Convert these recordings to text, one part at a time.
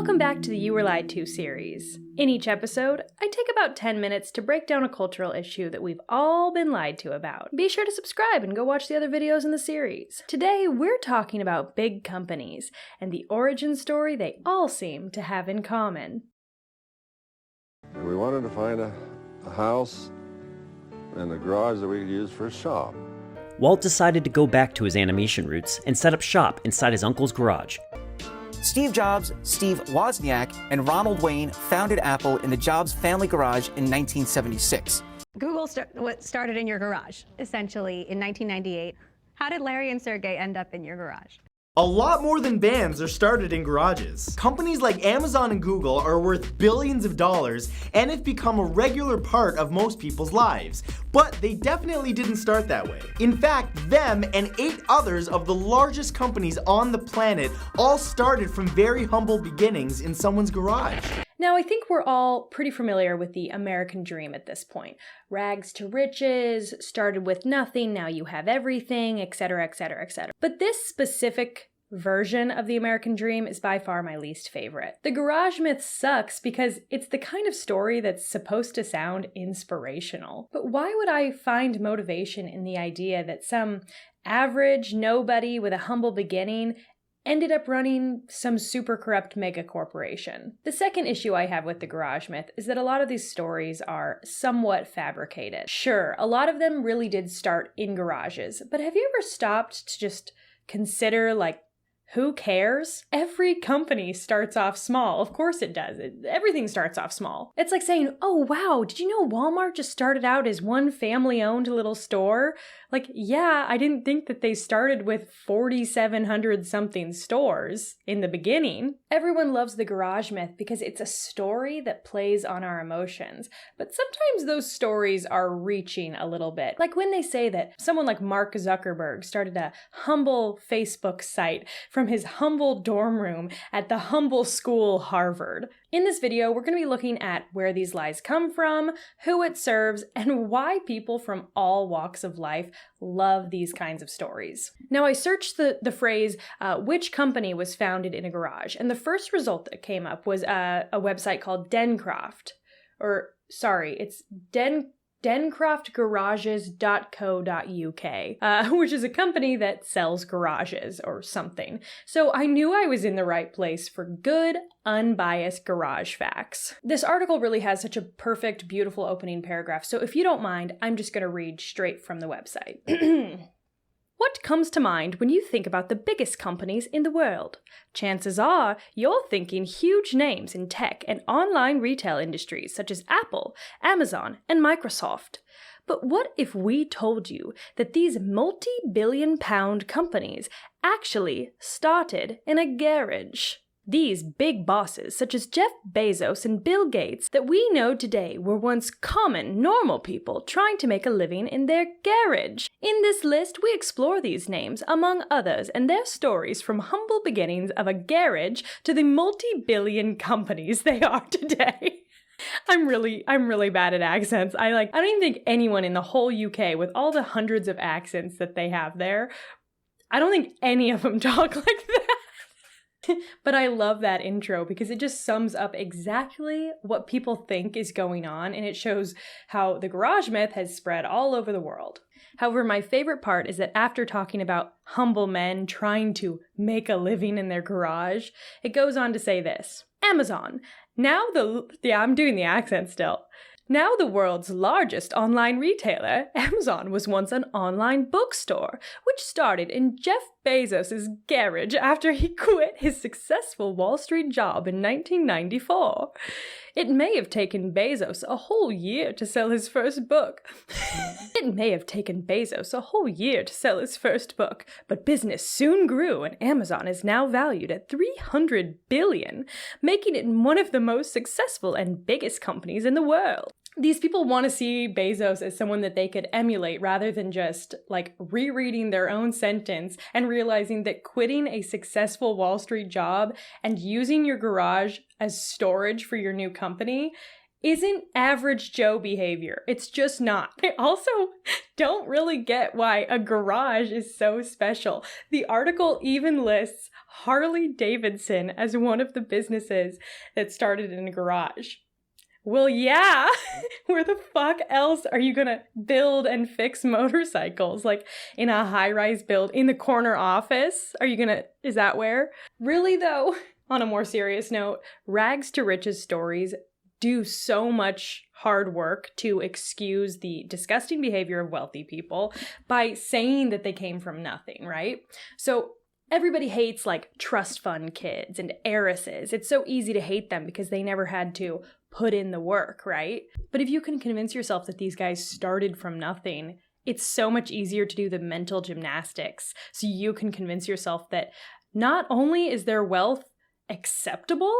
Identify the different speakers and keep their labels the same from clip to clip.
Speaker 1: Welcome back to the You Were Lied To series. In each episode, I take about 10 minutes to break down a cultural issue that we've all been lied to about. Be sure to subscribe and go watch the other videos in the series. Today, we're talking about big companies and the origin story they all seem to have in common.
Speaker 2: We wanted to find a house and a garage that we could use for a shop.
Speaker 3: Walt decided to go back to his animation roots and set up shop inside his uncle's garage.
Speaker 4: Steve Jobs, Steve Wozniak, and Ronald Wayne founded Apple in the Jobs family garage in 1976.
Speaker 5: Google started in your garage, essentially, in 1998. How did Larry and Sergey end up in your garage?
Speaker 6: A lot more than bands are started in garages. Companies like Amazon and Google are worth billions of dollars and have become a regular part of most people's lives. But they definitely didn't start that way. In fact, them and 8 others of the largest companies on the planet all started from very humble beginnings in someone's garage.
Speaker 1: Now, I think we're all pretty familiar with the American dream at this point. Rags to riches, started with nothing, now you have everything, etc., etc., etc. But this specific version of the American dream is by far my least favorite. The garage myth sucks because it's the kind of story that's supposed to sound inspirational. But why would I find motivation in the idea that some average nobody with a humble beginning ended up running some super corrupt mega corporation? The second issue I have with the garage myth is that a lot of these stories are somewhat fabricated. Sure, a lot of them really did start in garages, but have you ever stopped to just consider, like, who cares? Every company starts off small. Of course it does. Everything starts off small. It's like saying, oh wow, did you know Walmart just started out as one family-owned little store? Like, yeah, I didn't think that they started with 4,700 something stores in the beginning. Everyone loves the garage myth because it's a story that plays on our emotions. But sometimes those stories are reaching a little bit. Like when they say that someone like Mark Zuckerberg started a humble Facebook site from his humble dorm room at the humble school Harvard. In this video, we're going to be looking at where these lies come from, who it serves, and why people from all walks of life love these kinds of stories. Now, I searched the phrase, which company was founded in a garage, and the first result that came up was a website called Dencroft. It's dencroftgarages.co.uk, which is a company that sells garages or something. So I knew I was in the right place for good, unbiased garage facts. This article really has such a perfect, beautiful opening paragraph, so if you don't mind, I'm just going to read straight from the website. What comes to mind when you think about the biggest companies in the world? Chances are you're thinking huge names in tech and online retail industries such as Apple, Amazon, and Microsoft. But what if we told you that these multi-billion-pound companies actually started in a garage? These big bosses, such as Jeff Bezos and Bill Gates, that we know today were once common, normal people trying to make a living in their garage. In this list, we explore these names, among others, and their stories from humble beginnings of a garage to the multi-billion companies they are today. I'm really bad at accents. I don't even think anyone in the whole UK, with all the hundreds of accents that they have there, I don't think any of them talk like that. But I love that intro because it just sums up exactly what people think is going on, and it shows how the garage myth has spread all over the world. However, my favorite part is that after talking about humble men trying to make a living in their garage, it goes on to say this. Amazon. I'm doing the accent still. Now the world's largest online retailer, Amazon was once an online bookstore, which started in Jeff Bezos' garage after he quit his successful Wall Street job in 1994. It may have taken Bezos a whole year to sell his first book. But business soon grew and Amazon is now valued at $300 billion, making it one of the most successful and biggest companies in the world. These people want to see Bezos as someone that they could emulate rather than just rereading their own sentence and realizing that quitting a successful Wall Street job and using your garage as storage for your new company isn't average Joe behavior. It's just not. I also don't really get why a garage is so special. The article even lists Harley Davidson as one of the businesses that started in a garage. Well, yeah, where the fuck else are you gonna build and fix motorcycles? Like in a high-rise build, in the corner office? Is that where? Really though, on a more serious note, rags to riches stories do so much hard work to excuse the disgusting behavior of wealthy people by saying that they came from nothing, right? So everybody hates like trust fund kids and heiresses. It's so easy to hate them because they never had to put in the work, right? But if you can convince yourself that these guys started from nothing, it's so much easier to do the mental gymnastics. So you can convince yourself that not only is their wealth acceptable,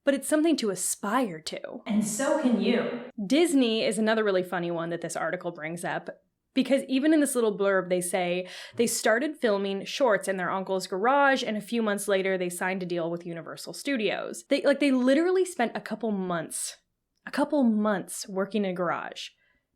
Speaker 1: but it's something to aspire to. And so can you. Disney is another really funny one that this article brings up, because even in this little blurb, they say they started filming shorts in their uncle's garage, and a few months later, they signed a deal with Universal Studios. They literally spent a couple months working in a garage,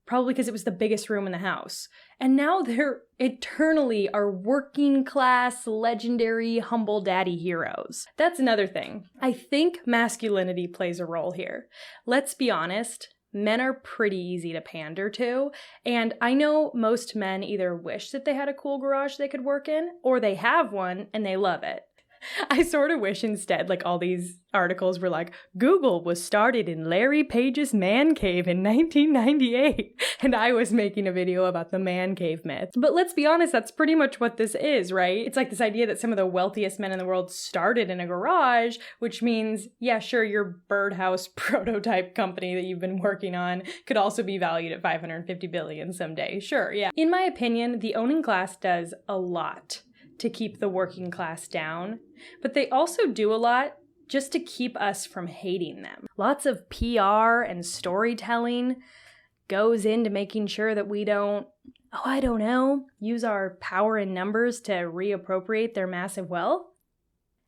Speaker 1: probably because it was the biggest room in the house. And now they're eternally our working class, legendary, humble daddy heroes. That's another thing. I think masculinity plays a role here. Let's be honest. Men are pretty easy to pander to, and I know most men either wish that they had a cool garage they could work in, or they have one and they love it. I sort of wish instead, like, all these articles were like, Google was started in Larry Page's man cave in 1998, and I was making a video about the man cave myth. But let's be honest, that's pretty much what this is, right? It's like this idea that some of the wealthiest men in the world started in a garage, which means, yeah, sure, your birdhouse prototype company that you've been working on could also be valued at $550 billion someday. Sure, yeah. In my opinion, the owning class does a lot to keep the working class down, but they also do a lot just to keep us from hating them. Lots of PR and storytelling goes into making sure that we don't, use our power in numbers to reappropriate their massive wealth.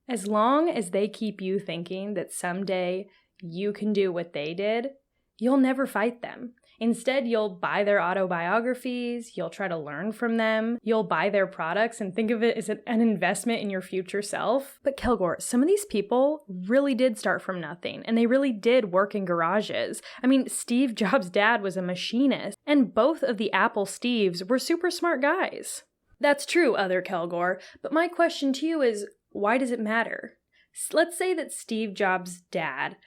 Speaker 1: As long as they keep you thinking that someday you can do what they did, you'll never fight them. Instead, you'll buy their autobiographies, you'll try to learn from them, you'll buy their products and think of it as an investment in your future self. But Kilgore, some of these people really did start from nothing, and they really did work in garages. I mean, Steve Jobs' dad was a machinist, and both of the Apple Steves were super smart guys. That's true, other Kilgore, but my question to you is, why does it matter? Let's say that Steve Jobs' dad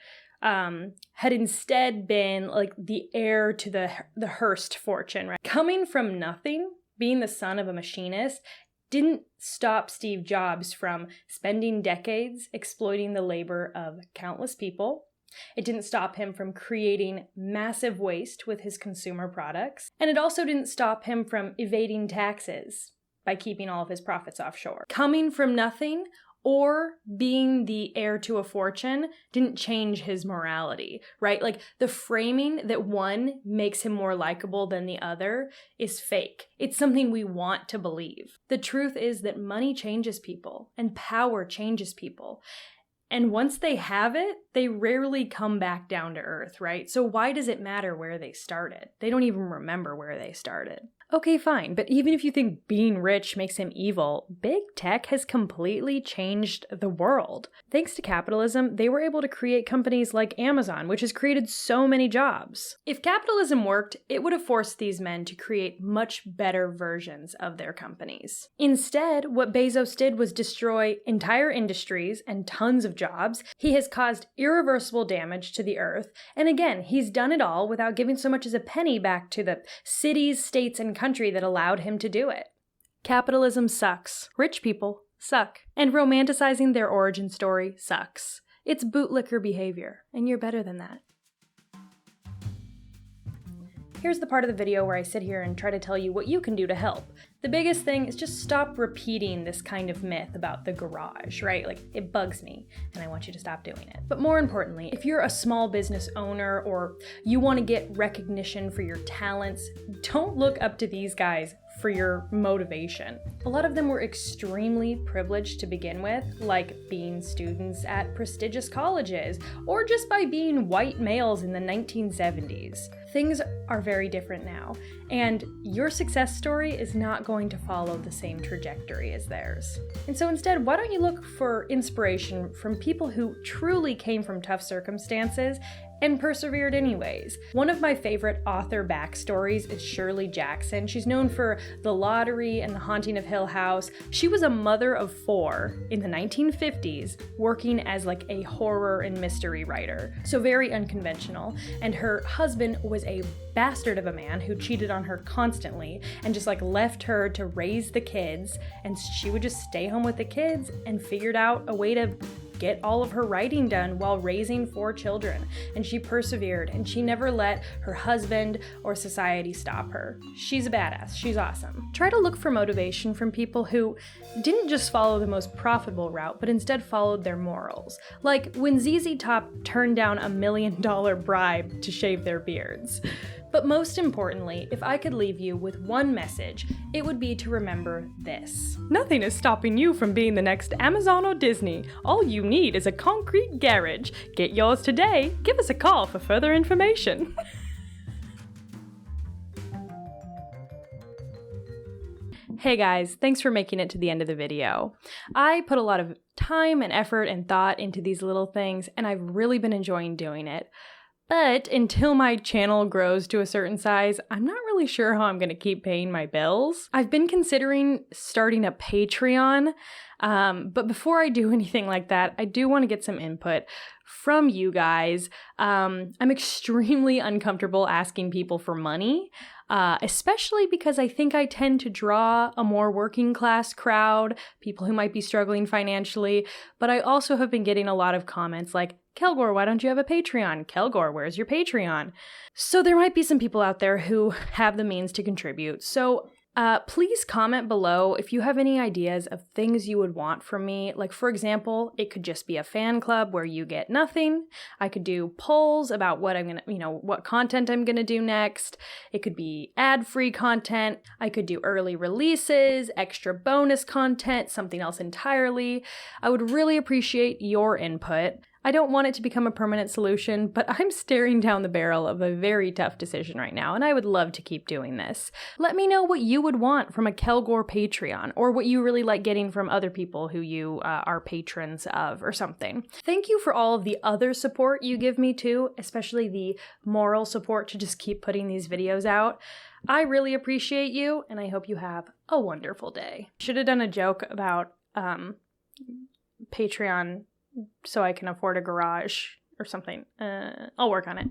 Speaker 1: had instead been like the heir to the Hearst fortune, right? Coming from nothing, being the son of a machinist, didn't stop Steve Jobs from spending decades exploiting the labor of countless people. It didn't stop him from creating massive waste with his consumer products. And it also didn't stop him from evading taxes by keeping all of his profits offshore. Coming from nothing or being the heir to a fortune didn't change his morality, right? Like, the framing that one makes him more likable than the other is fake. It's something we want to believe. The truth is that money changes people and power changes people. And once they have it, they rarely come back down to earth, right? So why does it matter where they started? They don't even remember where they started. Okay, fine, but even if you think being rich makes him evil, big tech has completely changed the world. Thanks to capitalism, they were able to create companies like Amazon, which has created so many jobs. If capitalism worked, it would have forced these men to create much better versions of their companies. Instead, what Bezos did was destroy entire industries and tons of jobs. He has caused irreversible damage to the earth, and again, he's done it all without giving so much as a penny back to the cities, states, and country that allowed him to do it. Capitalism sucks. Rich people suck. And romanticizing their origin story sucks. It's bootlicker behavior, and you're better than that. Here's the part of the video where I sit here and try to tell you what you can do to help. The biggest thing is just stop repeating this kind of myth about the garage, right? Like, it bugs me, and I want you to stop doing it. But more importantly, if you're a small business owner or you want to get recognition for your talents, don't look up to these guys for your motivation. A lot of them were extremely privileged to begin with, like being students at prestigious colleges, or just by being white males in the 1970s. Things are very different now, and your success story is not going to follow the same trajectory as theirs. And so instead, why don't you look for inspiration from people who truly came from tough circumstances and persevered anyways. One of my favorite author backstories is Shirley Jackson. She's known for The Lottery and The Haunting of Hill House. She was a mother of 4 in the 1950s, working as like a horror and mystery writer. So very unconventional. And her husband was a bastard of a man who cheated on her constantly and just like left her to raise the kids, and she would just stay home with the kids and figured out a way to get all of her writing done while raising 4 children. And she persevered, and she never let her husband or society stop her. She's a badass. She's awesome. Try to look for motivation from people who didn't just follow the most profitable route, but instead followed their morals. Like when ZZ Top turned down $1 million bribe to shave their beards. But most importantly, if I could leave you with one message, it would be to remember this. Nothing is stopping you from being the next Amazon or Disney. All you need is a concrete garage. Get yours today. Give us a call for further information. Hey guys, thanks for making it to the end of the video. I put a lot of time and effort and thought into these little things, and I've really been enjoying doing it. But until my channel grows to a certain size, I'm not really sure how I'm going to keep paying my bills. I've been considering starting a Patreon, but before I do anything like that, I do want to get some input from you guys. I'm extremely uncomfortable asking people for money, especially because I think I tend to draw a more working class crowd, people who might be struggling financially, but I also have been getting a lot of comments like, Kelgore, why don't you have a Patreon? Kelgore, where's your Patreon? So there might be some people out there who have the means to contribute. So please comment below if you have any ideas of things you would want from me. Like, for example, it could just be a fan club where you get nothing. I could do polls about what I'm gonna, what content I'm gonna do next. It could be ad-free content. I could do early releases, extra bonus content, something else entirely. I would really appreciate your input. I don't want it to become a permanent solution, but I'm staring down the barrel of a very tough decision right now, and I would love to keep doing this. Let me know what you would want from a Kelgore Patreon, or what you really like getting from other people who you are patrons of, or something. Thank you for all of the other support you give me too, especially the moral support to just keep putting these videos out. I really appreciate you, and I hope you have a wonderful day. Should have done a joke about Patreon so I can afford a garage or something. I'll work on it.